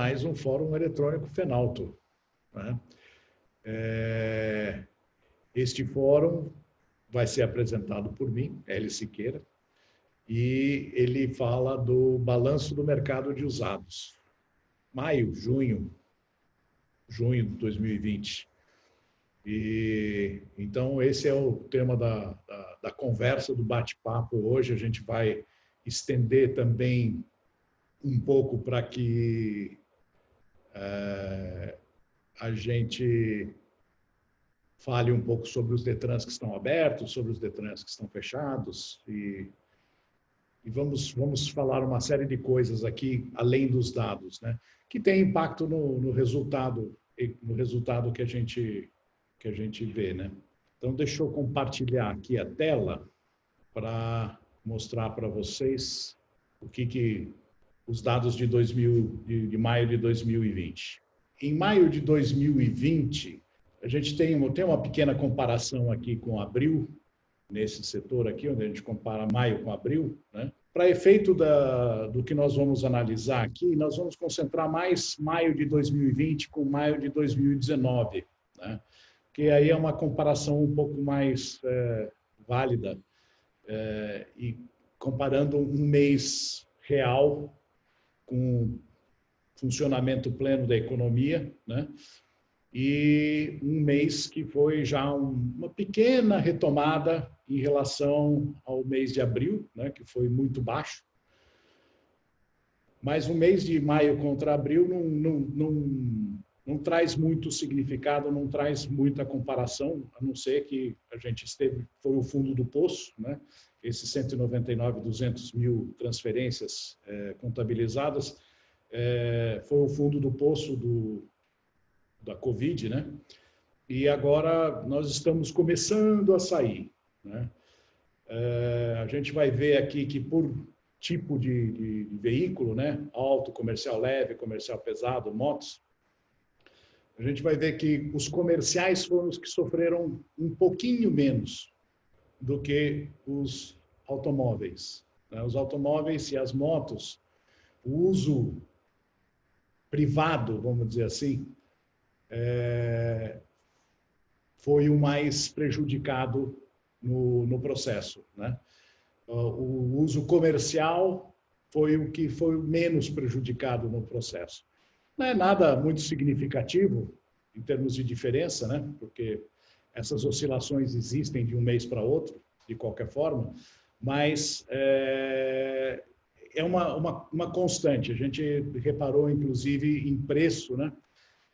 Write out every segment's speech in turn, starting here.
mais um Fórum Eletrônico Fenalto, né? Este fórum vai ser apresentado por mim, Hélio Siqueira, e ele fala do balanço do mercado de usados. Junho de 2020. Então, esse é o tema da conversa, do bate-papo hoje. A gente vai estender também um pouco para que a gente fale um pouco sobre os DETRANs que estão abertos, sobre os DETRANs que estão fechados e vamos falar uma série de coisas aqui, além dos dados, né? Que tem impacto no resultado que a gente vê, né? Então, deixa eu compartilhar aqui a tela para mostrar para vocês os dados de maio de 2020. Em maio de 2020, a gente tem uma pequena comparação aqui com abril, nesse setor aqui, onde a gente compara maio com abril, né? Para efeito do que nós vamos analisar aqui, nós vamos concentrar mais maio de 2020 com maio de 2019, né? Que aí é uma comparação um pouco mais válida, e comparando um mês real com funcionamento pleno da economia, né? E um mês que foi já uma pequena retomada em relação ao mês de abril, né, que foi muito baixo. Mas o mês de maio contra abril não traz muito significado, não traz muita comparação, a não ser que a gente foi o fundo do poço, né? Esses 199, 200 mil transferências contabilizadas, foi o fundo do poço da Covid, né? E agora nós estamos começando a sair, né? A gente vai ver aqui que por tipo de veículo, né? Auto, comercial leve, comercial pesado, motos, a gente vai ver que os comerciais foram os que sofreram um pouquinho menos do que os automóveis, né? Os automóveis e as motos, o uso privado, vamos dizer assim, foi o mais prejudicado no processo, né? O uso comercial foi o que foi menos prejudicado no processo. Não é nada muito significativo em termos de diferença, né? Porque essas oscilações existem de um mês para outro, de qualquer forma, mas é uma constante. A gente reparou, inclusive, em preço, né?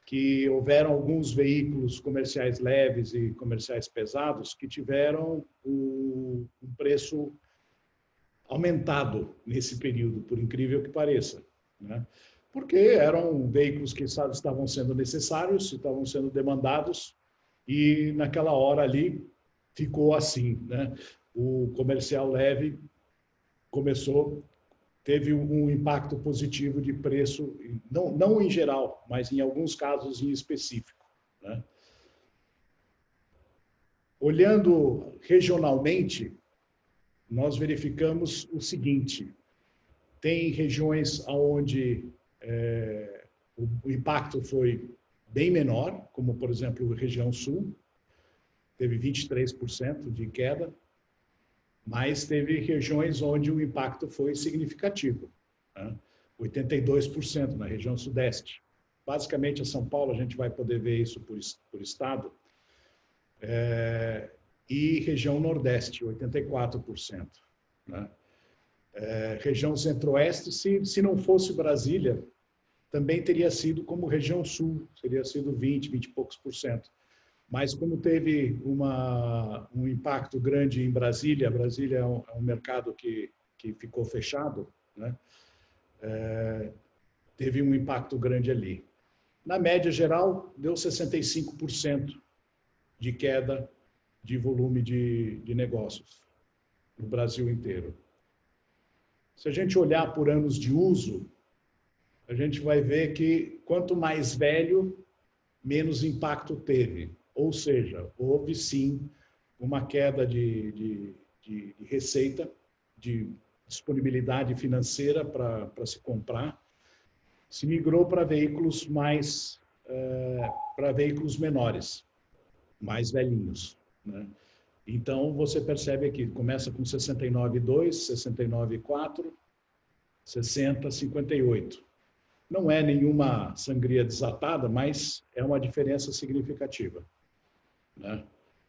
Que houveram alguns veículos comerciais leves e comerciais pesados que tiveram um preço aumentado nesse período, por incrível que pareça, né? Porque eram veículos que estavam sendo necessários, estavam sendo demandados, e naquela hora ali ficou assim, né? O comercial leve teve um impacto positivo de preço, não em geral, mas em alguns casos em específico, né? Olhando regionalmente, nós verificamos o seguinte: tem regiões onde o impacto foi bem menor, como, por exemplo, a região sul, teve 23% de queda, mas teve regiões onde o impacto foi significativo, né? 82% na região sudeste. Basicamente, a São Paulo, a gente vai poder ver isso por estado, e região nordeste, 84%, né? Região centro-oeste, se não fosse Brasília, também teria sido como região sul, teria sido 20 e poucos por cento. Mas como teve um impacto grande em Brasília, Brasília é um mercado que ficou fechado, né? Teve um impacto grande ali. Na média geral, deu 65% de queda de volume de negócios no Brasil inteiro. Se a gente olhar por anos de uso, a gente vai ver que quanto mais velho, menos impacto teve. Ou seja, houve sim uma queda de receita, de disponibilidade financeira para se comprar, se migrou para veículos para veículos menores, mais velhinhos, né? Então, você percebe aqui, começa com 69,2, 69,4, 60, 58. Não é nenhuma sangria desatada, mas é uma diferença significativa, né?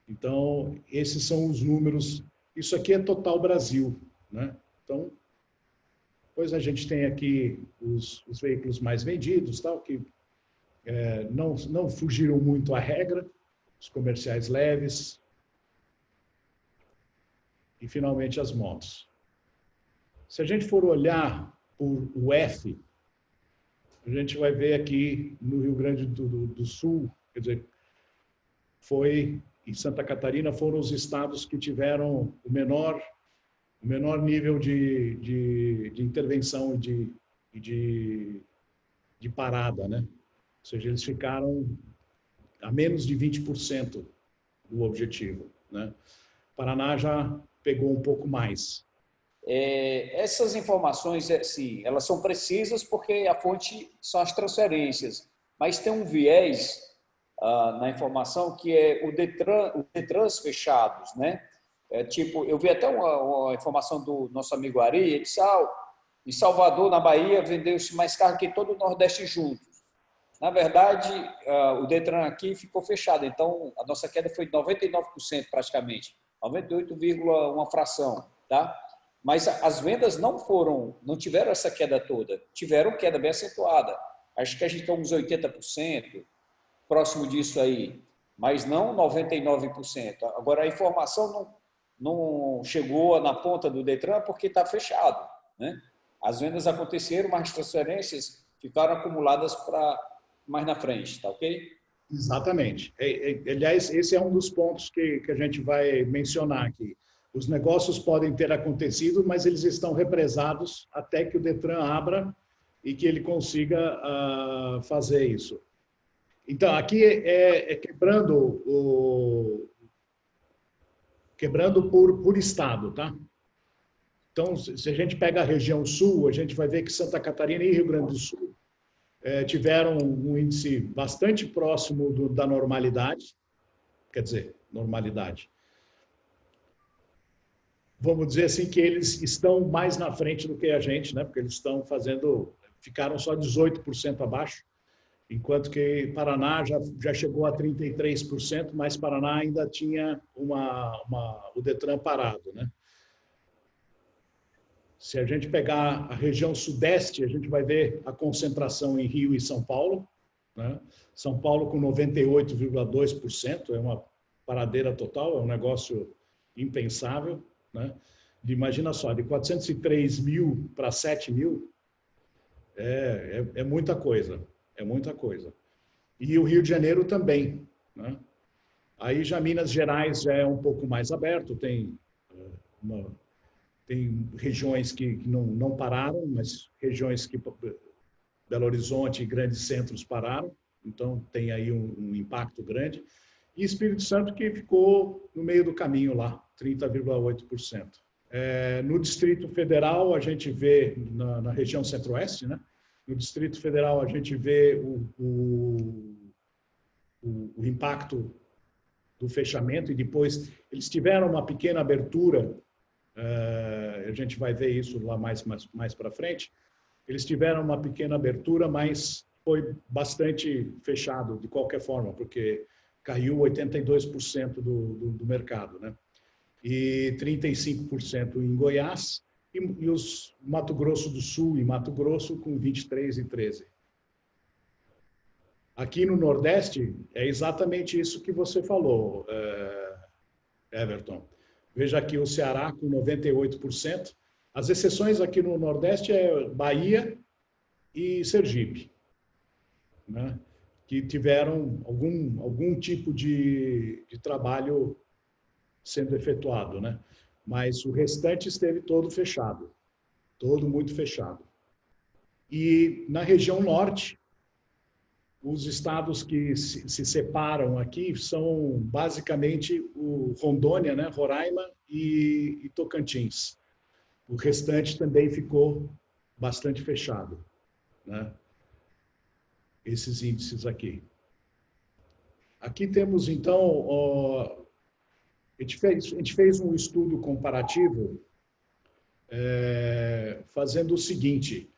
Então, esses são os números. Isso aqui é total Brasil, né? Então, depois a gente tem aqui os veículos mais vendidos, tal, que não fugiram muito à regra, os comerciais leves, e, finalmente, as motos. Se a gente for olhar por o F, a gente vai ver aqui no Rio Grande do Sul, quer dizer, em Santa Catarina, foram os estados que tiveram o menor nível de intervenção e de parada, né? Ou seja, eles ficaram a menos de 20% do objetivo, né? Paraná já pegou um pouco mais. Essas informações, sim, elas são precisas porque a fonte são as transferências, mas tem um viés na informação que é os Detrans fechados, né? Tipo, eu vi até uma informação do nosso amigo Ari, ele disse, em Salvador, na Bahia, vendeu-se mais carro que todo o Nordeste juntos. Na verdade, o Detran aqui ficou fechado, então a nossa queda foi de 99% praticamente, 98,1 fração, tá? Mas as vendas não tiveram essa queda toda, tiveram queda bem acentuada. Acho que a gente tem uns 80%, próximo disso aí, mas não 99%. Agora, a informação não chegou na ponta do Detran porque está fechado, né? As vendas aconteceram, mas as transferências ficaram acumuladas para mais na frente, tá ok? Exatamente. Aliás, esse é um dos pontos que a gente vai mencionar aqui. Os negócios podem ter acontecido, mas eles estão represados até que o Detran abra e que ele consiga fazer isso. Então, aqui quebrando por estado, tá? Então, se a gente pega a região sul, a gente vai ver que Santa Catarina e Rio Grande do Sul tiveram um índice bastante próximo da normalidade, quer dizer, normalidade. Vamos dizer assim que eles estão mais na frente do que a gente, né? Porque eles ficaram só 18% abaixo, enquanto que Paraná já chegou a 33%, mas Paraná ainda tinha o Detran parado, né? Se a gente pegar a região sudeste, a gente vai ver a concentração em Rio e São Paulo, né? São Paulo com 98,2%, é uma paradeira total, é um negócio impensável, né? Imagina só, de 403 mil para 7 mil, é muita coisa, é muita coisa. E o Rio de Janeiro também, né? Aí já Minas Gerais já é um pouco mais aberto, tem regiões que não pararam, mas regiões que Belo Horizonte e grandes centros pararam, então tem aí um impacto grande. E Espírito Santo que ficou no meio do caminho lá, 30,8%. No Distrito Federal, a gente vê, na região centro-oeste, né? No Distrito Federal, a gente vê o impacto do fechamento e depois eles tiveram uma pequena abertura, a gente vai ver isso lá mais para frente, eles tiveram uma pequena abertura, mas foi bastante fechado de qualquer forma, porque caiu 82% do mercado, né? E 35% em Goiás e os Mato Grosso do Sul e Mato Grosso com 23 e 13. Aqui no Nordeste é exatamente isso que você falou, Everton. Veja aqui o Ceará com 98%. As exceções aqui no Nordeste é Bahia e Sergipe, né? Que tiveram algum tipo de trabalho sendo efetuado, né? Mas o restante esteve todo fechado, todo muito fechado. E na região norte, os estados que se separam aqui são basicamente o Rondônia, né? Roraima e Tocantins. O restante também ficou bastante fechado, né? esses índices aqui. Aqui temos, então, a gente fez um estudo comparativo fazendo o seguinte,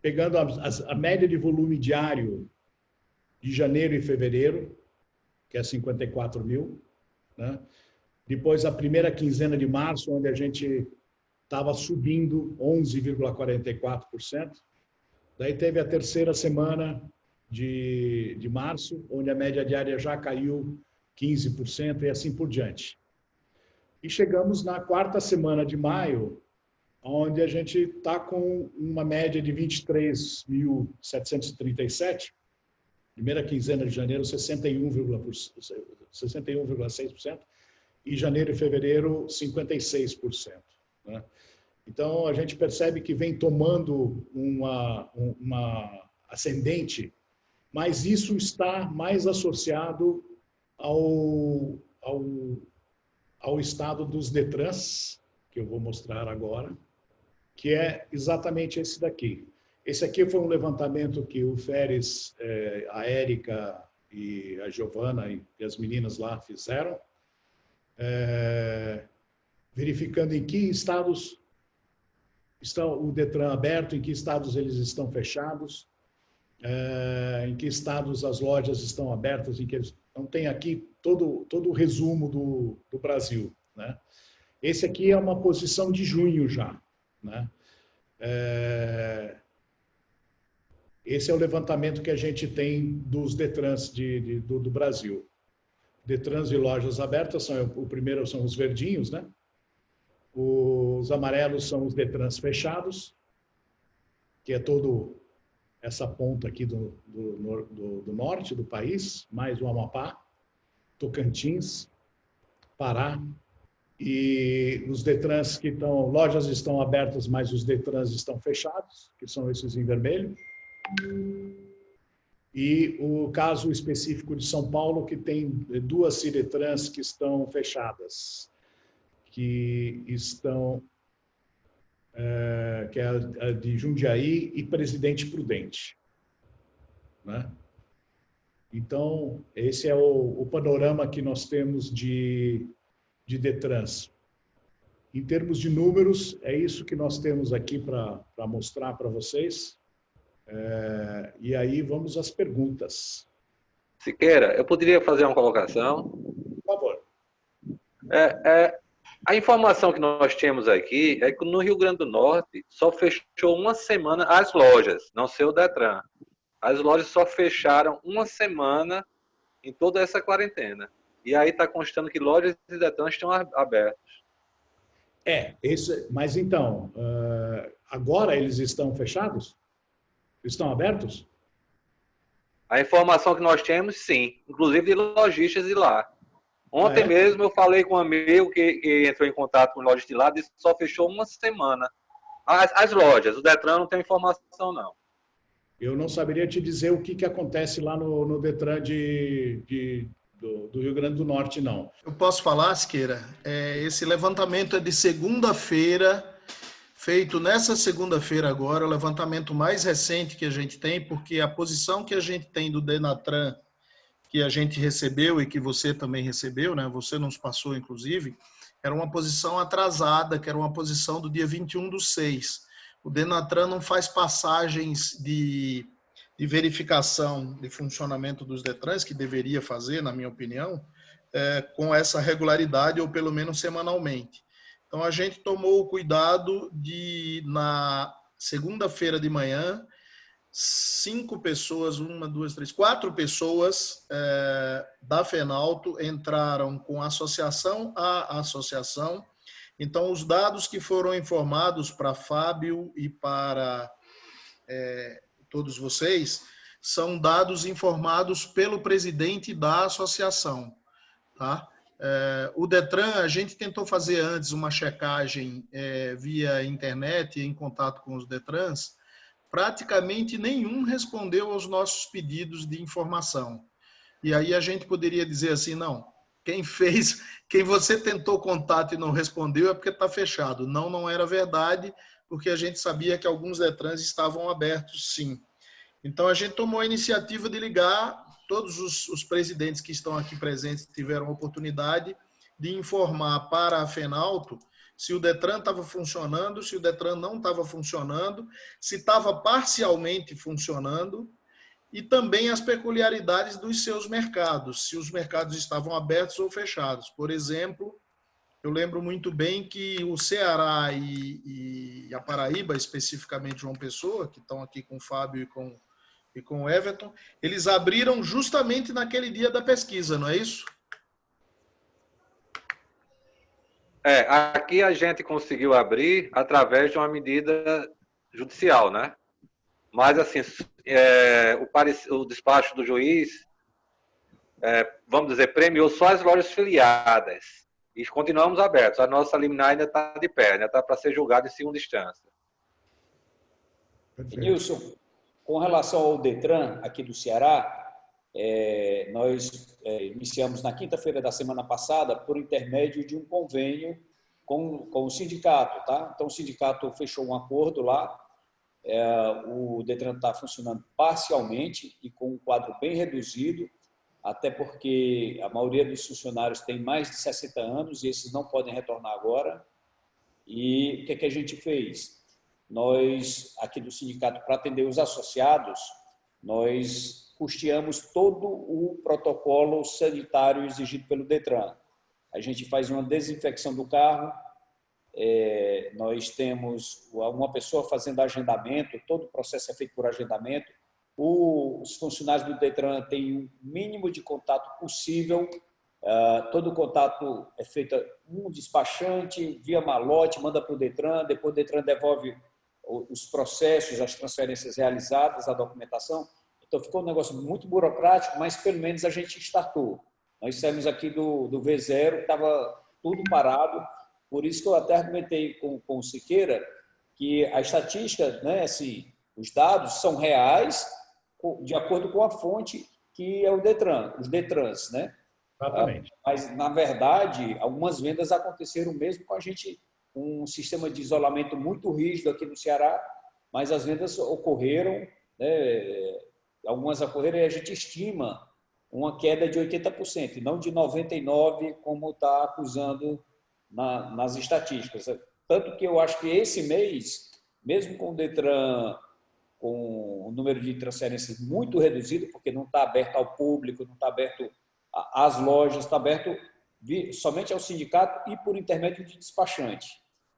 pegando a média de volume diário de janeiro e fevereiro, que é 54 mil, né? Depois a primeira quinzena de março, onde a gente estava subindo 11,44%. Daí teve a terceira semana de março, onde a média diária já caiu 15% e assim por diante. E chegamos na quarta semana de maio, onde a gente está com uma média de 23.737, primeira quinzena de janeiro, 61,6%, e janeiro e fevereiro, 56%. Né? Então, a gente percebe que vem tomando uma ascendente, mas isso está mais associado ao estado dos DETRANs, que eu vou mostrar agora, que é exatamente esse daqui. Esse aqui foi um levantamento que o Feres, a Érica e a Giovana e as meninas lá fizeram, verificando em que estados está o DETRAN aberto, em que estados eles estão fechados, em que estados as lojas estão abertas, em que eles... Então, tem aqui todo o resumo do Brasil, né? Esse aqui é uma posição de junho já, né? Esse é o levantamento que a gente tem dos DETRANs do Brasil. DETRANs de lojas abertas, o primeiro são os verdinhos, né? Os amarelos são os DETRANs fechados, que é todo essa ponta aqui do norte do país, mais o Amapá, Tocantins, Pará. E os DETRANs que estão... Lojas estão abertas, mas os DETRANs estão fechados, que são esses em vermelho. E o caso específico de São Paulo, que tem duas CIDETRANs que estão fechadas, que estão... que é a de Jundiaí e Presidente Prudente, né? Então, esse é o panorama que nós temos de DETRANs. Em termos de números, é isso que nós temos aqui para mostrar para vocês. E aí vamos às perguntas. Siqueira, eu poderia fazer uma colocação? Por favor. A informação que nós temos aqui é que no Rio Grande do Norte só fechou uma semana as lojas, não sei o DETRAN. As lojas só fecharam uma semana em toda essa quarentena. E aí está constando que lojas e DETRAN estão abertos. Mas então, agora eles estão fechados? Estão abertos? A informação que nós temos, sim. Inclusive de lojistas de lá. Ontem mesmo eu falei com um amigo que entrou em contato com lojas de lá, disse que só fechou uma semana. As lojas, o DETRAN não tem informação, não. Eu não saberia te dizer o que acontece lá no DETRAN do Rio Grande do Norte, não. Eu posso falar, Siqueira? Esse levantamento é de segunda-feira, feito nessa segunda-feira agora, o levantamento mais recente que a gente tem, porque a posição que a gente tem do DENATRAN, que a gente recebeu e que você também recebeu, né? Você nos passou, inclusive, era uma posição atrasada, que era uma posição do dia 21/6. O DENATRAN não faz passagens de verificação de funcionamento dos DETRANs, que deveria fazer, na minha opinião, com essa regularidade, ou pelo menos semanalmente. Então, a gente tomou o cuidado de, na segunda-feira de manhã, 4 pessoas da FENALTO entraram com associação a associação. Então, os dados que foram informados para Fábio e para todos vocês são dados informados pelo presidente da associação, tá? O DETRAN, a gente tentou fazer antes uma checagem via internet, em contato com os DETRANs, praticamente nenhum respondeu aos nossos pedidos de informação. E aí a gente poderia dizer assim, não, quem você tentou contato e não respondeu é porque está fechado. Não era verdade, porque a gente sabia que alguns DETRANs estavam abertos, sim. Então, a gente tomou a iniciativa de ligar, todos os presidentes que estão aqui presentes tiveram a oportunidade de informar para a FENALTO se o DETRAN estava funcionando, se o DETRAN não estava funcionando, se estava parcialmente funcionando, e também as peculiaridades dos seus mercados, se os mercados estavam abertos ou fechados. Por exemplo, eu lembro muito bem que o Ceará e a Paraíba, especificamente João Pessoa, que estão aqui com o Fábio e com o Everton, eles abriram justamente naquele dia da pesquisa, não é isso? Aqui a gente conseguiu abrir através de uma medida judicial, né? Mas, assim, o despacho do juiz, vamos dizer, premiou só as lojas filiadas. E continuamos abertos. A nossa liminar ainda está de pé, ainda está para ser julgada em segunda instância. Nilson, com relação ao DETRAN aqui do Ceará, nós iniciamos na quinta-feira da semana passada por intermédio de um convênio com o sindicato, tá? Então, o sindicato fechou um acordo lá, o DETRAN está funcionando parcialmente e com um quadro bem reduzido, até porque a maioria dos funcionários tem mais de 60 anos e esses não podem retornar agora. E o que a gente fez? Nós, aqui do sindicato, para atender os associados, nós custeamos todo o protocolo sanitário exigido pelo DETRAN. A gente faz uma desinfecção do carro, nós temos uma pessoa fazendo agendamento, todo o processo é feito por agendamento. Os funcionários do DETRAN têm o mínimo de contato possível, todo o contato é feito um despachante, via malote, manda para o DETRAN, depois o DETRAN devolve os processos, as transferências realizadas, a documentação. Então, ficou um negócio muito burocrático, mas pelo menos a gente startou. Nós saímos aqui do V0, estava tudo parado, por isso que eu até argumentei com o Siqueira que a estatística, né, assim, os dados são reais, de acordo com a fonte que é o DETRAN, os DETRANs, né? Exatamente. Mas, na verdade, algumas vendas aconteceram mesmo com a gente, um sistema de isolamento muito rígido aqui no Ceará, mas as vendas ocorreram, né? Algumas ocorreram e a gente estima uma queda de 80%, e não de 99%, como está acusando nas estatísticas. Tanto que eu acho que esse mês, mesmo com o DETRAN com o número de transferências muito reduzido, porque não está aberto ao público, não está aberto às lojas, está aberto somente ao sindicato e por intermédio de despachante,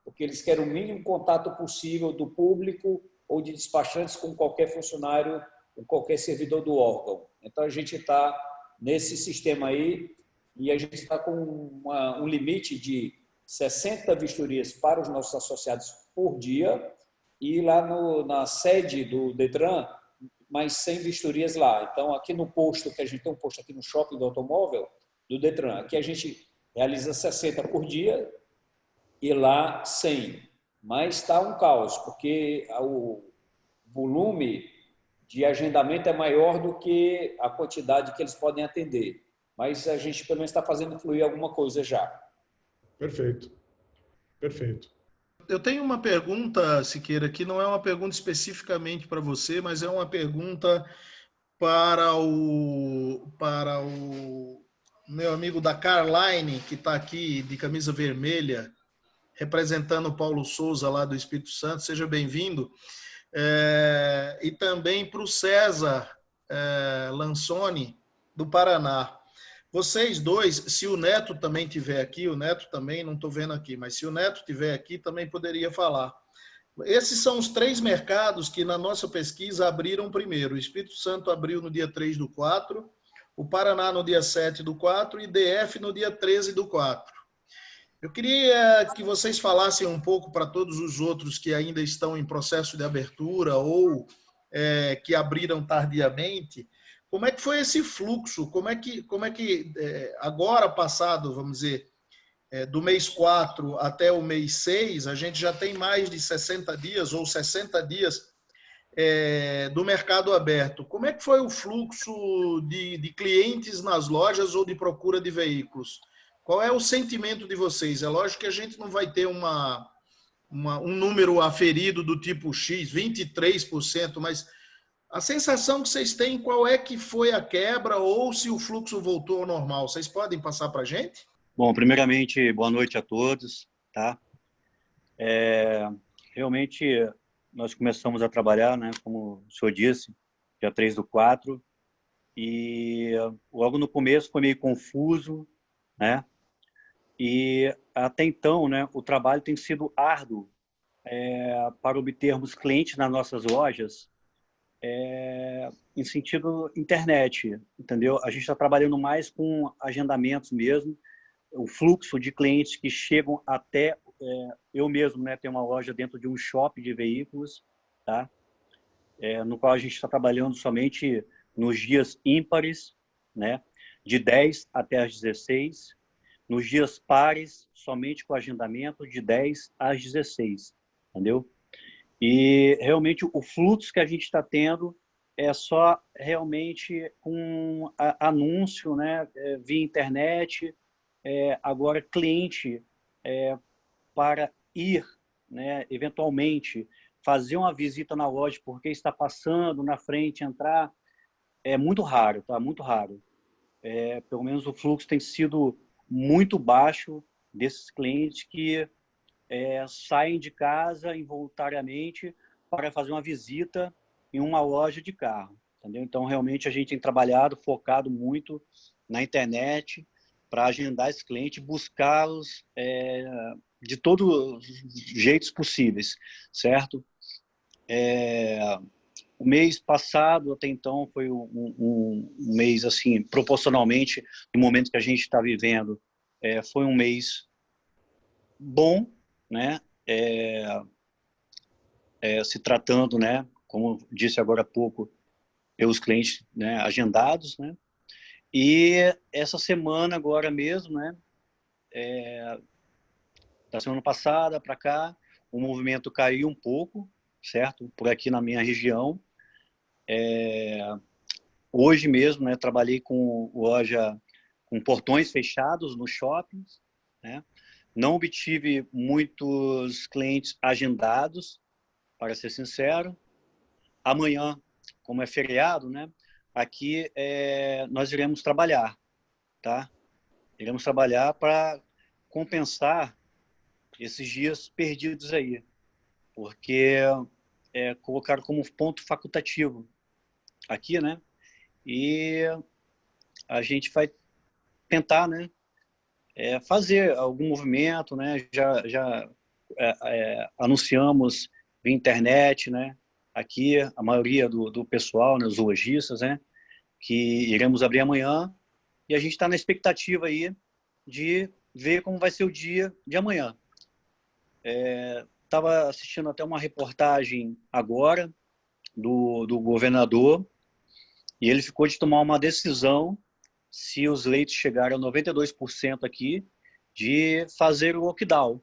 porque eles querem o mínimo contato possível do público ou de despachantes com qualquer funcionário, com qualquer servidor do órgão. Então, a gente está nesse sistema aí e a gente está com um limite de 60 vistorias para os nossos associados por dia, e lá na sede do DETRAN, mais 100 vistorias lá. Então, aqui no posto, que a gente tem um posto aqui no shopping do automóvel, do DETRAN, aqui a gente realiza 60 por dia e lá 100. Mas está um caos, porque o volume de agendamento é maior do que a quantidade que eles podem atender. Mas a gente, pelo menos, está fazendo fluir alguma coisa já. Perfeito. Perfeito. Eu tenho uma pergunta, Siqueira, que não é uma pergunta especificamente para você, mas é uma pergunta para o meu amigo da Carline, que está aqui de camisa vermelha, representando o Paulo Souza, lá do Espírito Santo. Seja bem-vindo. E também para o César Lansoni, do Paraná. Vocês dois, se o Neto também estiver aqui, o Neto também, não estou vendo aqui, mas se o Neto estiver aqui, também poderia falar. Esses são os 3 mercados que na nossa pesquisa abriram primeiro. O Espírito Santo abriu no dia 3/4, o Paraná no dia 7/4 e DF no dia 13/4. Eu queria que vocês falassem um pouco para todos os outros que ainda estão em processo de abertura ou que abriram tardiamente. Como é que foi esse fluxo? Como é que agora passado, vamos dizer, do mês 4 até o mês 6, a gente já tem mais de 60 dias ou 60 dias do mercado aberto. Como é que foi o fluxo de clientes nas lojas ou de procura de veículos? Qual é o sentimento de vocês? É lógico que a gente não vai ter um número aferido do tipo X, 23%, mas A sensação que vocês têm, qual é que foi a quebra ou se o fluxo voltou ao normal? Vocês podem passar para a gente? Bom, primeiramente, boa noite a todos, tá? Realmente, nós começamos a trabalhar, né, como o senhor disse, dia 3/4, e logo no começo foi meio confuso, né? E até então, né, o trabalho tem sido árduo para obtermos clientes nas nossas lojas em sentido internet, entendeu? A gente está trabalhando mais com agendamentos mesmo, o fluxo de clientes que chegam até eu mesmo, né, tenho uma loja dentro de um shopping de veículos, tá? No qual a gente está trabalhando somente nos dias ímpares, né, de 10 até as 16, nos dias pares, somente com agendamento de 10 às 16, entendeu? E realmente o fluxo que a gente está tendo é só realmente um anúncio, né, via internet, agora cliente para ir, né, eventualmente fazer uma visita na loja porque está passando na frente, entrar, é muito raro, tá? Muito raro. Pelo menos o fluxo tem sido muito baixo desses clientes que saem de casa involuntariamente para fazer uma visita em uma loja de carro, entendeu? Então, realmente, a gente tem trabalhado, focado muito na internet para agendar esse cliente, buscá-los de todos os jeitos possíveis, certo? O mês passado, até então, foi um mês, assim, proporcionalmente, no momento que a gente está vivendo, foi um mês bom, né? Se tratando, né, como disse agora há pouco, pelos clientes, né, agendados, né? E essa semana agora mesmo, né, da semana passada para cá, o movimento caiu um pouco, certo? Por aqui na minha região. Hoje mesmo, né, trabalhei com loja com portões fechados nos shoppings, né? Não obtive muitos clientes agendados, para ser sincero. Amanhã, como é feriado, né? Aqui nós iremos trabalhar, tá? Iremos trabalhar para compensar esses dias perdidos aí, porque colocaram como ponto facultativo aqui, né? E a gente vai tentar, né? Fazer algum movimento, né? Já anunciamos via internet, né? Aqui a maioria do pessoal, né? Os lojistas, né? Que iremos abrir amanhã e a gente está na expectativa aí de ver como vai ser o dia de amanhã. Estava assistindo até uma reportagem agora do governador e ele ficou de tomar uma decisão se os leitos chegarem a 92% aqui de fazer o lockdown.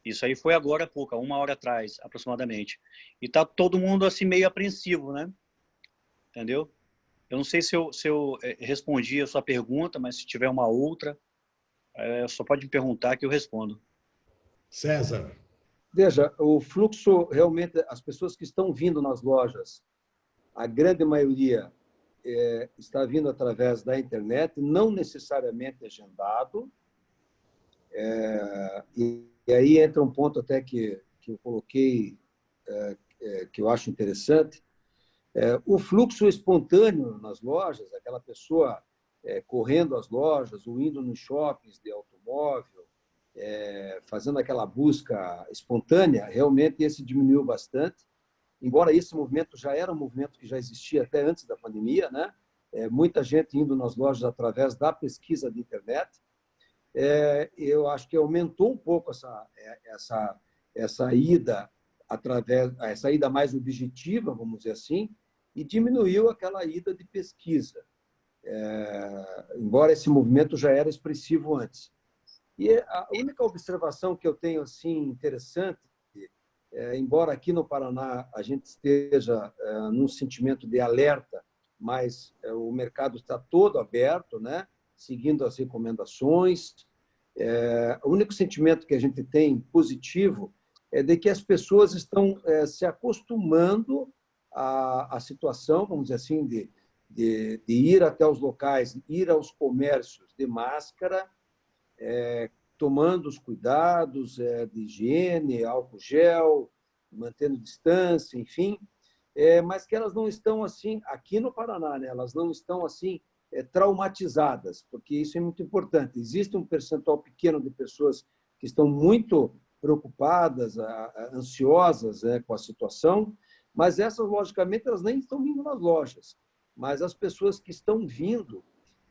Isso aí foi agora há pouco, 1 hora atrás, aproximadamente. E está todo mundo assim meio apreensivo, né? Entendeu? Eu não sei se eu respondi a sua pergunta, mas se tiver uma outra, só pode me perguntar que eu respondo. César. Veja, o fluxo, realmente, as pessoas que estão vindo nas lojas, a grande maioria está vindo através da internet, não necessariamente agendado. E aí entra um ponto até que eu coloquei, que eu acho interessante. O fluxo espontâneo nas lojas, aquela pessoa correndo às lojas ou indo nos shoppings de automóvel, fazendo aquela busca espontânea, realmente esse diminuiu bastante. Embora esse movimento já era um movimento que já existia até antes da pandemia, né? Muita gente indo nas lojas através da pesquisa de internet. Eu acho que aumentou um pouco essa ida essa ida mais objetiva, vamos dizer assim, e diminuiu aquela ida de pesquisa, embora esse movimento já era expressivo antes. E a única observação que eu tenho assim interessante, embora aqui no Paraná a gente esteja num sentimento de alerta, mas o mercado está todo aberto, né? Seguindo as recomendações. O único sentimento que a gente tem positivo é de que as pessoas estão se acostumando a situação, vamos dizer assim, de ir até os locais, ir aos comércios de máscara, tomando os cuidados de higiene, álcool gel, mantendo distância, enfim, mas que elas não estão assim, aqui no Paraná, né, elas não estão assim traumatizadas, porque isso é muito importante. Existe um percentual pequeno de pessoas que estão muito preocupadas, ansiosas com a situação, mas essas, logicamente, elas nem estão vindo nas lojas. Mas as pessoas que estão vindo,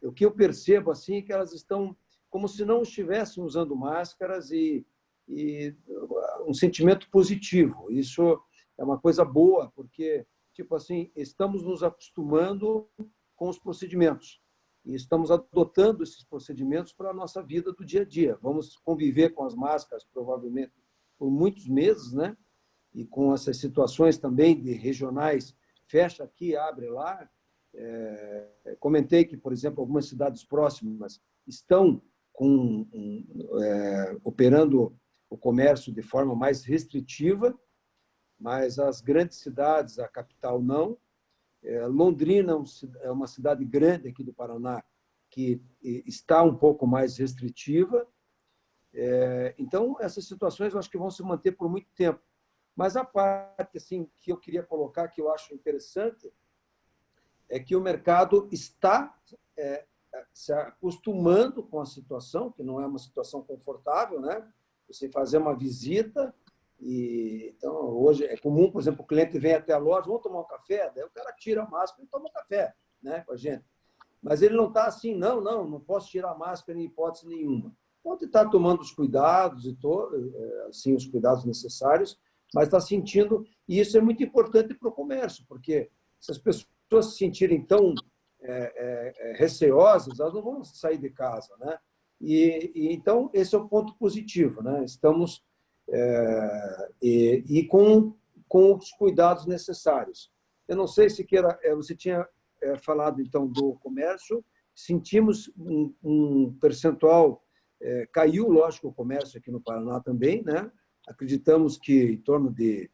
o que eu percebo assim é que elas estão como se não estivessem usando máscaras e um sentimento positivo. Isso é uma coisa boa, porque, tipo assim, estamos nos acostumando com os procedimentos e estamos adotando esses procedimentos para a nossa vida do dia a dia. Vamos conviver com as máscaras, provavelmente, por muitos meses, né? E com essas situações também de regionais, fecha aqui, abre lá. Comentei que, por exemplo, algumas cidades próximas estão operando o comércio de forma mais restritiva, mas as grandes cidades, a capital, não. Londrina é uma cidade grande aqui do Paraná que está um pouco mais restritiva. Então, essas situações eu acho que vão se manter por muito tempo. Mas a parte assim, que eu queria colocar, que eu acho interessante, é que o mercado está se acostumando com a situação, que não é uma situação confortável, né? Você fazer uma visita, então hoje é comum, por exemplo, o cliente vem até a loja, vamos tomar um café, daí o cara tira a máscara e toma um café, né, com a gente. Mas ele não está assim, não posso tirar a máscara em hipótese nenhuma. Pode estar tomando os cuidados assim, os cuidados necessários, mas está sentindo, e isso é muito importante para o comércio, porque se as pessoas se sentirem tão receosas, elas não vão sair de casa, né? Então, esse é o ponto positivo, né? Estamos com os cuidados necessários. Eu não sei se você tinha falado, então, do comércio, sentimos um percentual, caiu, lógico, o comércio aqui no Paraná também, né? Acreditamos que em torno de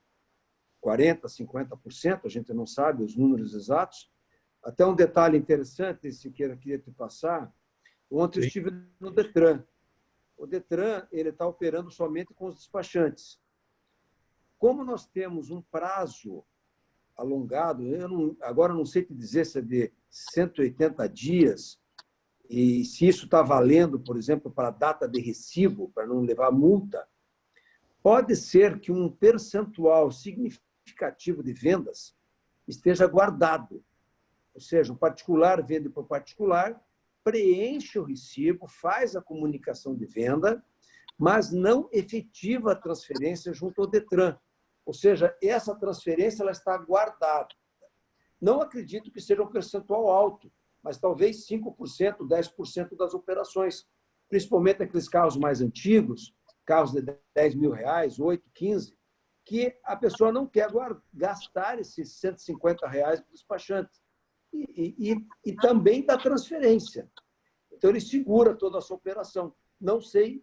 40%, 50%, a gente não sabe os números exatos. Até um detalhe interessante, Siqueira, queria te passar. Ontem eu estive no Detran. O Detran está operando somente com os despachantes. Como nós temos um prazo alongado, agora não sei te dizer se é de 180 dias, e se isso está valendo, por exemplo, para a data de recibo, para não levar multa, pode ser que um percentual significativo de vendas esteja guardado. Ou seja, o particular vende para o particular, preenche o recibo, faz a comunicação de venda, mas não efetiva a transferência junto ao Detran. Ou seja, essa transferência ela está guardada. Não acredito que seja um percentual alto, mas talvez 5%, 10% das operações, principalmente aqueles carros mais antigos, carros de R$10.000, 8, 15, que a pessoa não quer gastar esses R$150 do despachante. E também da transferência. Então, ele segura toda essa operação. Não sei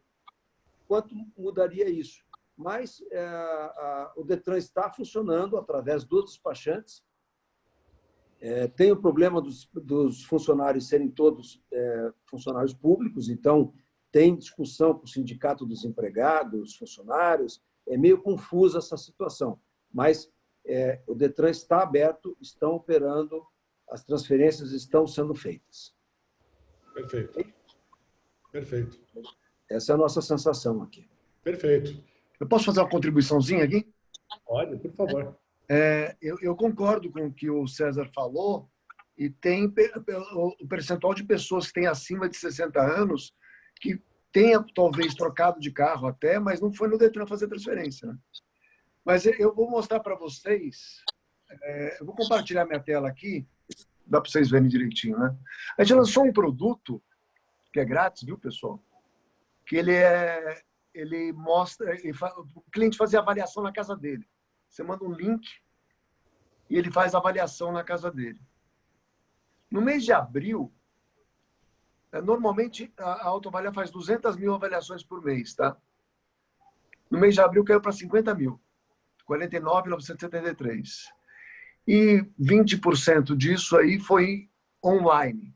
quanto mudaria isso, mas o Detran está funcionando através dos despachantes. Tem o problema dos funcionários serem todos funcionários públicos, então tem discussão com o sindicato dos empregados, funcionários, é meio confusa essa situação, mas o Detran está aberto, estão operando, as transferências estão sendo feitas. Perfeito. Perfeito. Essa é a nossa sensação aqui. Perfeito. Eu posso fazer uma contribuiçãozinha aqui? Pode, por favor. Eu concordo com o que o César falou, e tem o percentual de pessoas que têm acima de 60 anos que tenha talvez trocado de carro até, mas não foi no Detran fazer transferência, né? Mas eu vou mostrar para vocês, eu vou compartilhar minha tela aqui, dá para vocês verem direitinho, né? A gente lançou um produto que é grátis, viu, pessoal? Que ele mostra, o cliente fazer avaliação na casa dele. Você manda um link e ele faz a avaliação na casa dele. No mês de abril, normalmente a Autoavalia faz 200.000 avaliações por mês, tá? No mês de abril caiu para 50.000, 49.973. e 20% disso aí foi online,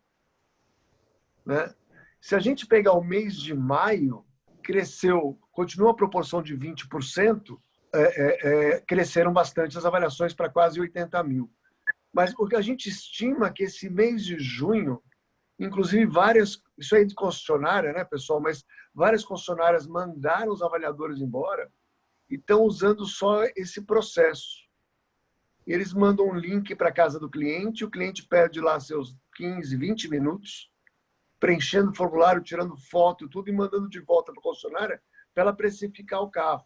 né? Se a gente pegar o mês de maio, cresceu, continua a proporção de 20%, cresceram bastante as avaliações para quase 80 mil. Mas o que a gente estima é que esse mês de junho, inclusive várias, isso aí de concessionária, né, pessoal, mas várias concessionárias mandaram os avaliadores embora e estão usando só esse processo. Eles mandam um link para a casa do cliente, o cliente perde lá seus 15, 20 minutos, preenchendo o formulário, tirando foto, tudo, e mandando de volta para a concessionária para ela precificar o carro.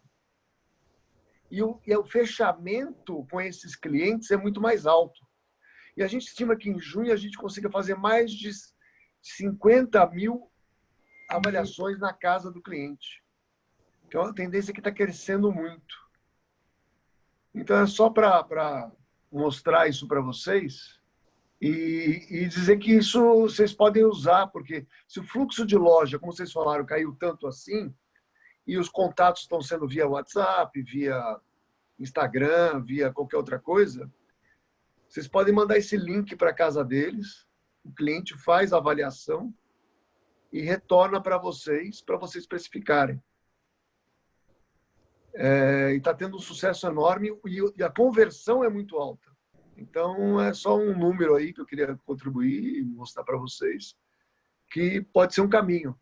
E o fechamento com esses clientes é muito mais alto. E a gente estima que em junho a gente consiga fazer mais de 50 mil avaliações na casa do cliente. Que é uma tendência que está crescendo muito. Então, é só para mostrar isso para vocês e dizer que isso vocês podem usar, porque se o fluxo de loja, como vocês falaram, caiu tanto assim, e os contatos estão sendo via WhatsApp, via Instagram, via qualquer outra coisa, vocês podem mandar esse link para a casa deles, o cliente faz a avaliação e retorna para vocês especificarem. E está tendo um sucesso enorme e a conversão é muito alta. Então, é só um número aí que eu queria contribuir e mostrar para vocês que pode ser um caminho.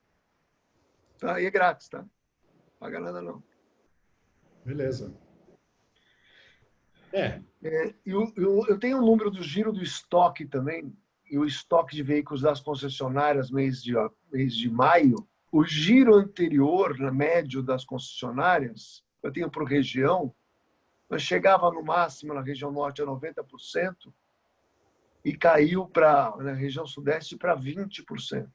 Tá? E é grátis, tá? Não paga nada, não. Beleza. Eu tenho um número do giro do estoque também, e o estoque de veículos das concessionárias mês de maio. O giro anterior, na média das concessionárias, eu tenho por região, mas chegava no máximo na região norte a 90% e caiu na região sudeste para 20%.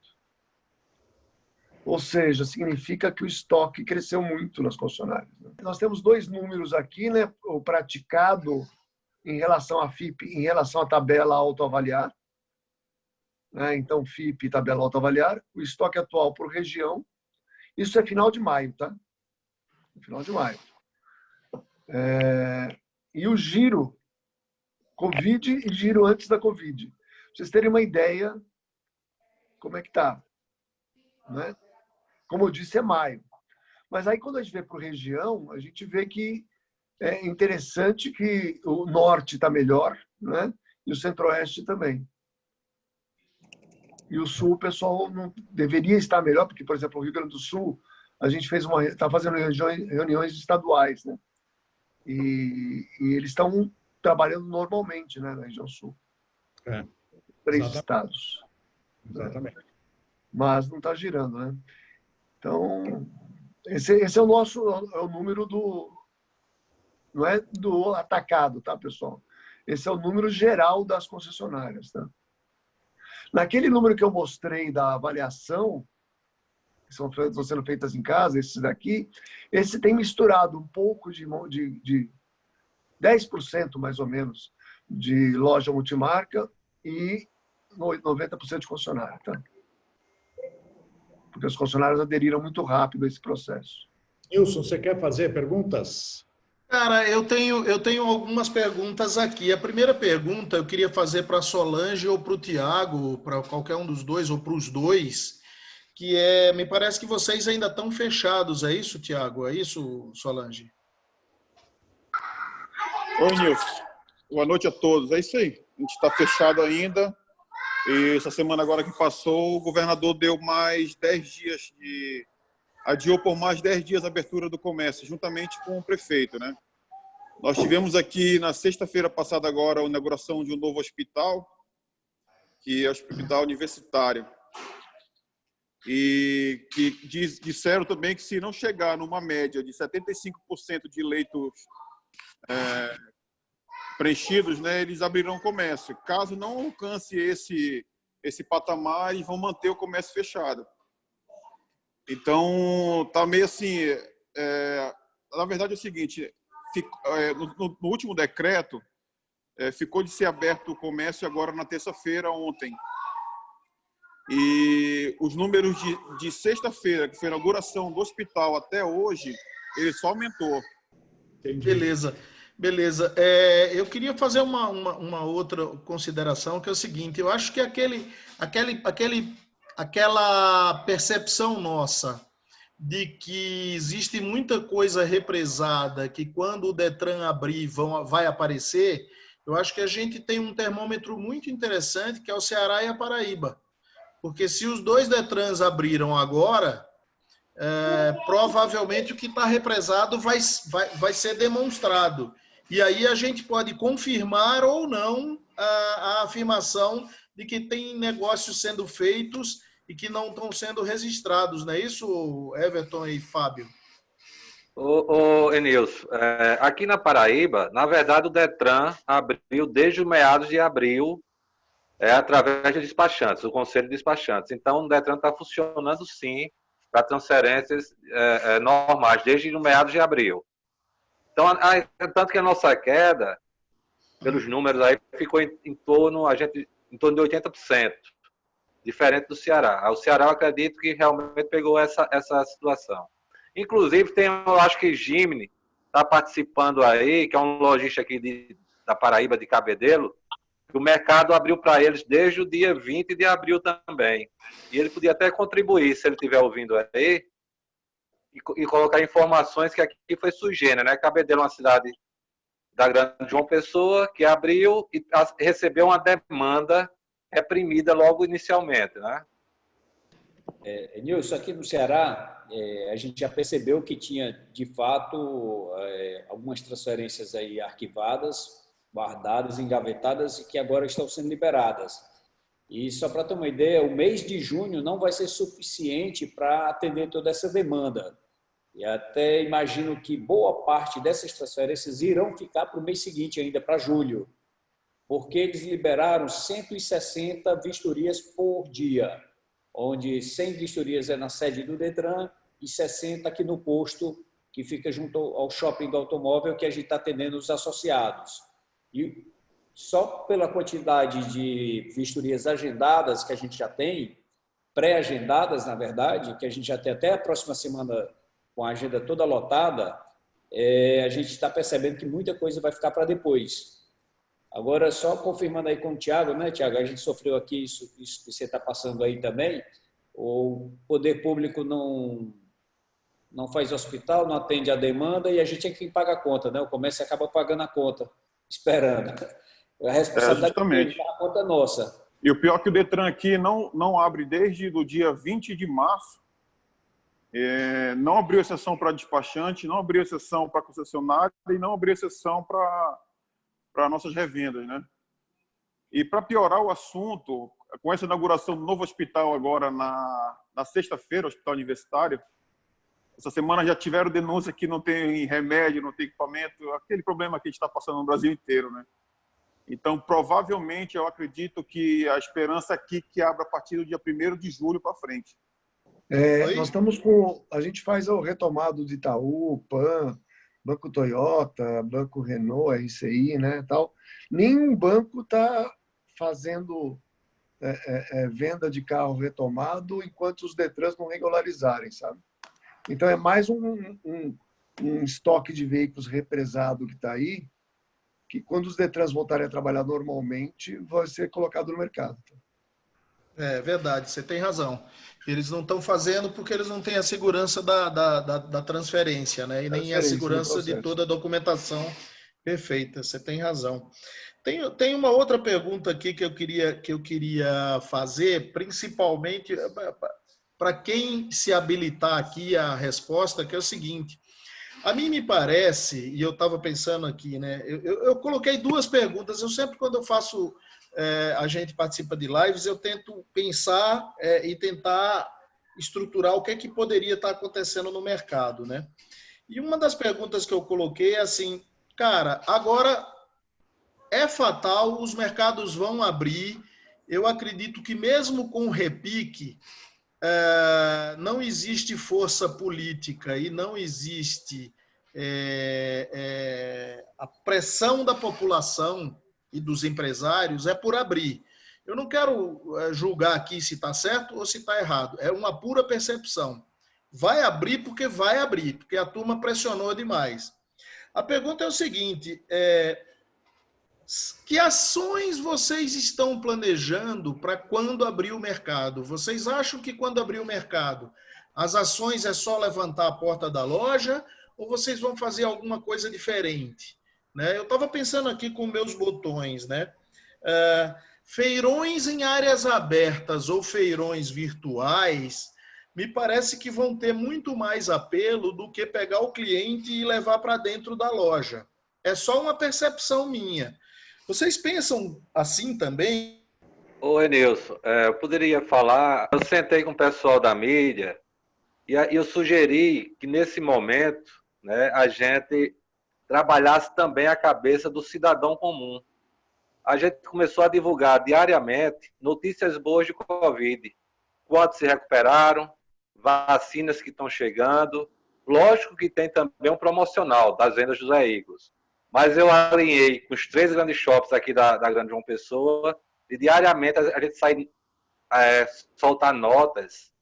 Ou seja, significa que o estoque cresceu muito nas concessionárias. Nós temos dois números aqui, né? O praticado em relação à FIP, em relação à tabela autoavaliar. Né? Então, FIP e tabela autoavaliar. O estoque atual por região. Isso é final de maio, tá? Final de maio. E o giro Covid e giro antes da Covid. Pra vocês terem uma ideia como é que está. Né? Como eu disse, é maio. Mas aí, quando a gente vê por região, a gente vê que é interessante que o norte está melhor, né? E o centro-oeste também. E o sul, o pessoal não deveria estar melhor, porque, por exemplo, o Rio Grande do Sul, a gente está fazendo reuniões estaduais, né? E eles estão trabalhando normalmente, né, na região sul. 3 estados. Exatamente. Mas não está girando, né? Então, esse é o número do... Não é do atacado, tá, pessoal? Esse é o número geral das concessionárias, tá? Naquele número que eu mostrei da avaliação, que estão sendo feitas em casa, esses daqui, esse tem misturado um pouco de 10%, mais ou menos, de loja multimarca e 90% de concessionária, tá? Porque os concessionários aderiram muito rápido a esse processo. Nilson, você quer fazer perguntas? Cara, eu tenho algumas perguntas aqui. A primeira pergunta eu queria fazer para a Solange ou para o Tiago, para qualquer um dos dois ou para os dois, que me parece que vocês ainda estão fechados, é isso, Tiago? É isso, Solange? Oi, Nilson. Boa noite a todos. É isso aí. A gente está fechado ainda. E essa semana agora que passou, o governador deu mais 10 dias adiou por mais 10 dias a abertura do comércio, juntamente com o prefeito, né? Nós tivemos aqui na sexta-feira passada agora a inauguração de um novo hospital, que é o Hospital Universitário. E que disseram também que se não chegar numa média de 75% de leitos preenchidos, né, eles abrirão comércio. Caso não alcance esse patamar, eles vão manter o comércio fechado. Então, tá meio assim... na verdade, é o seguinte, no último decreto, ficou de ser aberto o comércio agora na terça-feira, ontem. E os números de sexta-feira, que foi a inauguração do hospital, até hoje, ele só aumentou. Beleza. Beleza. Eu queria fazer uma outra consideração, que é o seguinte: eu acho que aquela percepção nossa de que existe muita coisa represada, que quando o Detran abrir vai aparecer, eu acho que a gente tem um termômetro muito interessante, que é o Ceará e a Paraíba. Porque se os dois Detrans abriram agora, provavelmente o que está represado vai ser demonstrado. E aí a gente pode confirmar ou não a afirmação de que tem negócios sendo feitos e que não estão sendo registrados, não é isso, Everton e Fábio? Ô, Enilson, aqui na Paraíba, na verdade, o Detran abriu desde os meados de abril, através de despachantes, o Conselho de Despachantes. Então, o Detran está funcionando, sim, para transferências normais, desde os meados de abril. Então, tanto que a nossa queda, pelos números aí, ficou em torno de 80%, diferente do Ceará. O Ceará, eu acredito que realmente pegou essa situação. Inclusive, eu acho que Gimni está participando aí, que é um lojista aqui da Paraíba, de Cabedelo, que o mercado abriu para eles desde o dia 20 de abril também. E ele podia até contribuir, se ele estiver ouvindo aí, e colocar informações que aqui foi sui generis, né? Cabedelo é uma cidade da Grande João Pessoa, que abriu e recebeu uma demanda reprimida logo inicialmente, né? Nilson, aqui no Ceará, a gente já percebeu que tinha, de fato, algumas transferências aí arquivadas, guardadas, engavetadas e que agora estão sendo liberadas. E só para ter uma ideia, o mês de junho não vai ser suficiente para atender toda essa demanda. E até imagino que boa parte dessas transferências irão ficar para o mês seguinte, ainda para julho, porque eles liberaram 160 vistorias por dia, onde 100 vistorias é na sede do Detran e 60 aqui no posto, que fica junto ao shopping do automóvel, que a gente está atendendo os associados. E só pela quantidade de vistorias agendadas que a gente já tem, pré-agendadas, na verdade, que a gente já tem até a próxima semana com a agenda toda lotada, a gente está percebendo que muita coisa vai ficar para depois. Agora, só confirmando aí com o Tiago, né, Tiago? A gente sofreu aqui isso que você está passando aí também. O poder público não faz hospital, não atende a demanda e a gente é quem paga a conta, né? O comércio acaba pagando a conta, esperando. A responsabilidade é a conta nossa. E o pior é que o Detran aqui não abre desde o dia 20 de março. Não abriu exceção para despachante, não abriu exceção para concessionária e não abriu exceção para nossas revendas, né? E para piorar o assunto, com essa inauguração do novo hospital agora na sexta-feira, hospital universitário, essa semana já tiveram denúncia que não tem remédio, não tem equipamento, aquele problema que a gente está passando no Brasil inteiro, né? Então, provavelmente, eu acredito que a esperança aqui que abra a partir do dia 1º de julho para frente. Nós estamos com... A gente faz o retomado de Itaú, PAN, Banco Toyota, Banco Renault, RCI, né, tal. Nenhum banco está fazendo venda de carro retomado enquanto os Detrans não regularizarem, sabe? Então, é mais um estoque de veículos represado que está aí, que quando os Detrans voltarem a trabalhar normalmente, vai ser colocado no mercado. É verdade, você tem razão. Eles não estão fazendo porque eles não têm a segurança da transferência, né? E nem a segurança de toda a documentação perfeita. Você tem razão. Tem uma outra pergunta aqui que eu queria fazer, principalmente para quem se habilitar aqui a resposta, que é o seguinte. A mim me parece, e eu estava pensando aqui, né? Eu coloquei duas perguntas. Eu sempre, quando eu faço... a gente participa de lives, eu tento pensar e tentar estruturar o que é que poderia estar acontecendo no mercado, né? E uma das perguntas que eu coloquei é assim, cara, agora é fatal, os mercados vão abrir, eu acredito que mesmo com o repique, não existe força política e não existe a pressão da população e dos empresários por abrir. Eu não quero julgar aqui se está certo ou se está errado. É uma pura percepção. Vai abrir, porque a turma pressionou demais. A pergunta é o seguinte, que ações vocês estão planejando para quando abrir o mercado? Vocês acham que quando abrir o mercado, as ações é só levantar a porta da loja ou vocês vão fazer alguma coisa diferente? Né? Eu estava pensando aqui com meus botões, né? Feirões em áreas abertas ou feirões virtuais, me parece que vão ter muito mais apelo do que pegar o cliente e levar para dentro da loja. É só uma percepção minha. Vocês pensam assim também? Ô, Enilson, eu poderia falar. Eu sentei com o pessoal da mídia e eu sugeri que, nesse momento, né, a gente trabalhasse também a cabeça do cidadão comum. A gente começou a divulgar diariamente notícias boas de Covid. Quantos se recuperaram, vacinas que estão chegando. Lógico que tem também um promocional das vendas dos veículos. Mas eu alinhei com os 3 grandes shops aqui da Grande João Pessoa e diariamente a gente sai soltar notas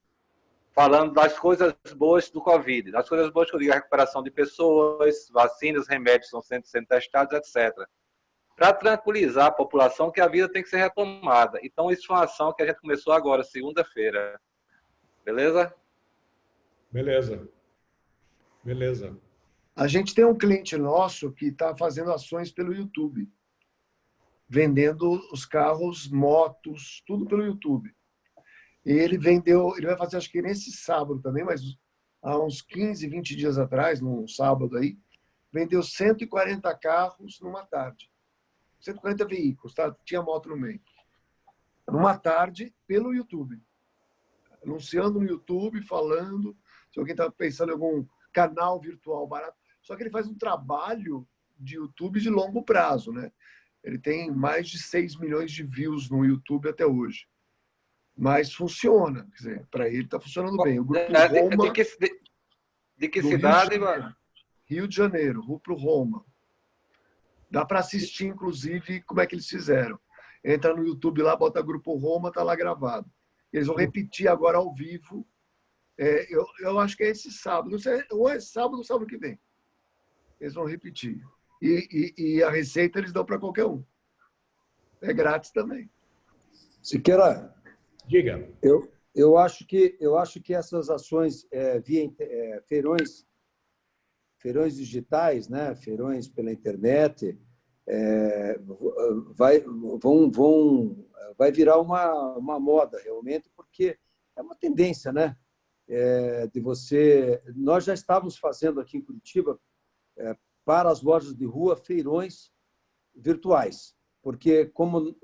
falando das coisas boas do Covid. Das coisas boas que eu digo, a recuperação de pessoas, vacinas, remédios estão sendo testados, etc. Para tranquilizar a população que a vida tem que ser retomada. Então, isso foi uma ação que a gente começou agora, segunda-feira. Beleza? Beleza. Beleza. A gente tem um cliente nosso que está fazendo ações pelo YouTube, vendendo os carros, motos, tudo pelo YouTube. E ele vai fazer, acho que nesse sábado também, mas há uns 15, 20 dias atrás, num sábado aí, vendeu 140 carros numa tarde. 140 veículos, tá? Tinha moto no meio. Numa tarde, pelo YouTube. Anunciando no YouTube, falando, se alguém está pensando em algum canal virtual barato. Só que ele faz um trabalho de YouTube de longo prazo, né? Ele tem mais de 6 milhões de views no YouTube até hoje. Mas funciona. Quer dizer, para ele está funcionando bem. O Grupo Roma... De que cidade? Rio de Janeiro, Grupo Roma. Dá para assistir, inclusive, como é que eles fizeram. Entra no YouTube lá, bota Grupo Roma, está lá gravado. Eles vão repetir agora ao vivo. Eu acho que é esse sábado. Não sei, ou é sábado ou sábado que vem. Eles vão repetir. E a receita eles dão para qualquer um. É grátis também. Siqueira, diga. Eu acho que essas ações via feirões digitais, né, feirões pela internet, vai virar uma moda realmente, porque é uma tendência, né? Nós já estávamos fazendo aqui em Curitiba, para as lojas de rua, feirões virtuais, porque como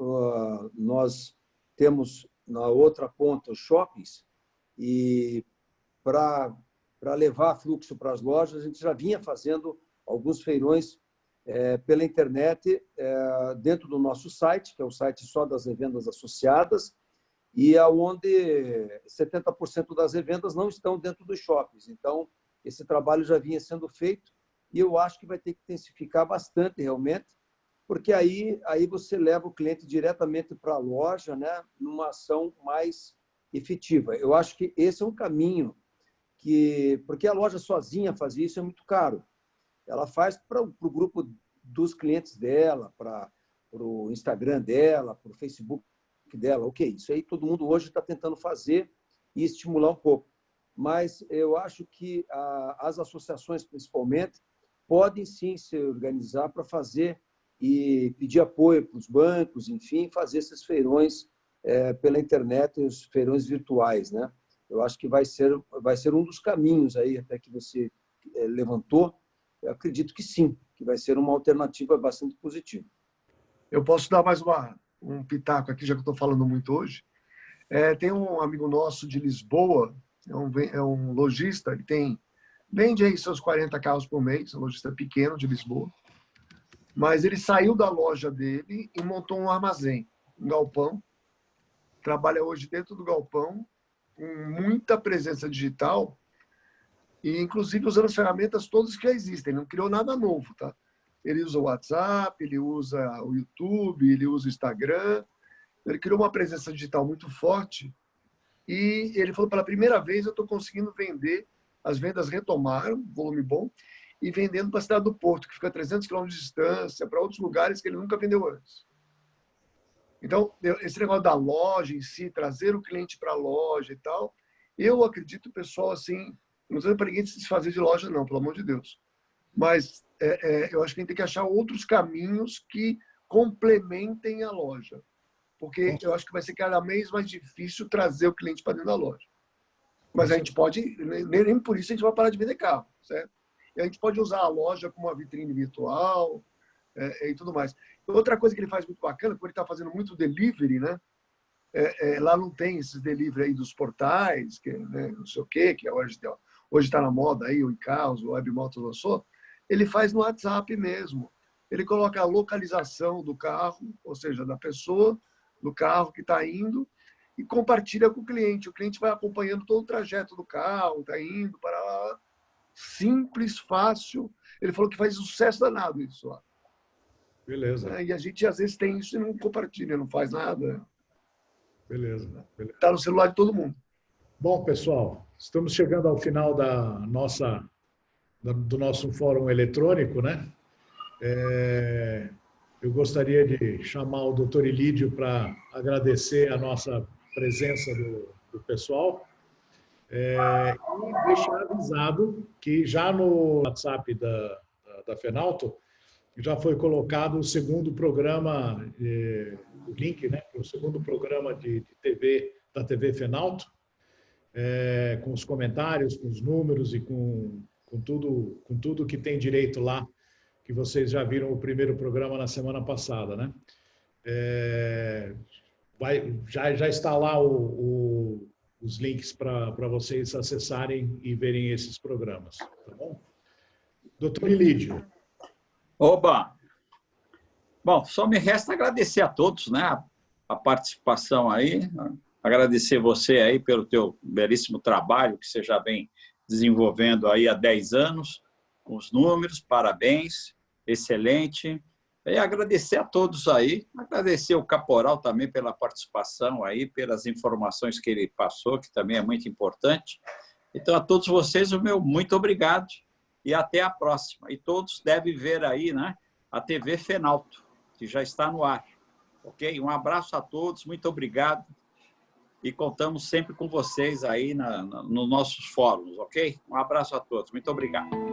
nós temos na outra ponta os shoppings, e para levar fluxo para as lojas, a gente já vinha fazendo alguns feirões pela internet dentro do nosso site, que é o site só das revendas associadas, e aonde 70% das revendas não estão dentro dos shoppings. Então, esse trabalho já vinha sendo feito e eu acho que vai ter que intensificar bastante realmente, porque aí você leva o cliente diretamente para a loja, né, numa ação mais efetiva. Eu acho que esse é um caminho porque a loja sozinha fazer isso é muito caro. Ela faz para o grupo dos clientes dela, para o Instagram dela, para o Facebook dela. Ok, isso aí todo mundo hoje está tentando fazer e estimular um pouco. Mas eu acho que as associações, principalmente, podem sim se organizar para fazer e pedir apoio para os bancos, enfim, fazer esses feirões pela internet, os feirões virtuais, né? Eu acho que vai ser um dos caminhos aí até que você levantou. Eu acredito que sim, que vai ser uma alternativa bastante positiva. Eu posso dar mais um pitaco aqui, já que eu estou falando muito hoje. Tem um amigo nosso de Lisboa, é um lojista, ele vende aí seus 40 carros por mês, um lojista pequeno de Lisboa, mas ele saiu da loja dele e montou um armazém, um galpão, trabalha hoje dentro do galpão, com muita presença digital e, inclusive, usando as ferramentas todas que já existem. Ele não criou nada novo, tá? Ele usa o WhatsApp, ele usa o YouTube, ele usa o Instagram. Ele criou uma presença digital muito forte e ele falou, pela primeira vez eu estou conseguindo vender, as vendas retomaram, volume bom, e vendendo para a cidade do Porto, que fica a 300 quilômetros de distância, para outros lugares que ele nunca vendeu antes. Então, esse negócio da loja em si, trazer o cliente para a loja e tal, eu acredito, pessoal, assim, não estou para ninguém se desfazer de loja, não, pelo amor de Deus. Mas eu acho que a gente tem que achar outros caminhos que complementem a loja. Porque eu acho que vai ser cada vez mais difícil trazer o cliente para dentro da loja. Mas a gente pode, nem por isso a gente vai parar de vender carro, certo? E a gente pode usar a loja como uma vitrine virtual e tudo mais. Outra coisa que ele faz muito bacana, porque ele está fazendo muito delivery, né? Lá não tem esses delivery aí dos portais, que, né, não sei o quê, que hoje está na moda aí, o iCarros, o Webmotos lançou. Ele faz no WhatsApp mesmo. Ele coloca a localização do carro, ou seja, da pessoa, do carro que está indo, e compartilha com o cliente. O cliente vai acompanhando todo o trajeto do carro, está indo para lá. Simples, fácil. Ele falou que faz sucesso danado isso lá. Beleza. E a gente, às vezes, tem isso e não compartilha, não faz nada. Beleza. Está no celular de todo mundo. Bom, pessoal, estamos chegando ao final do nosso fórum eletrônico, né? Eu gostaria de chamar o Dr. Ilídio para agradecer a nossa presença do pessoal e deixar avisado que já no WhatsApp da Fenalto já foi colocado o segundo programa, o link, né, para o segundo programa de TV da TV Fenalto, com os comentários, com os números e com tudo que tem direito lá, que vocês já viram o primeiro programa na semana passada, né? Já está lá os links para vocês acessarem e verem esses programas, tá bom? Doutor Ilídio. Oba! Bom, só me resta agradecer a todos, né, a participação aí, agradecer você aí pelo teu belíssimo trabalho que você já vem desenvolvendo aí há 10 anos, com os números, parabéns, excelente. E agradecer a todos aí, agradecer o Caporal também pela participação aí, pelas informações que ele passou, que também é muito importante. Então, a todos vocês, o meu muito obrigado e até a próxima. E todos devem ver aí, né, a TV Fenalto, que já está no ar. Ok? Um abraço a todos, muito obrigado. E contamos sempre com vocês aí nos nossos fóruns, ok? Um abraço a todos, muito obrigado.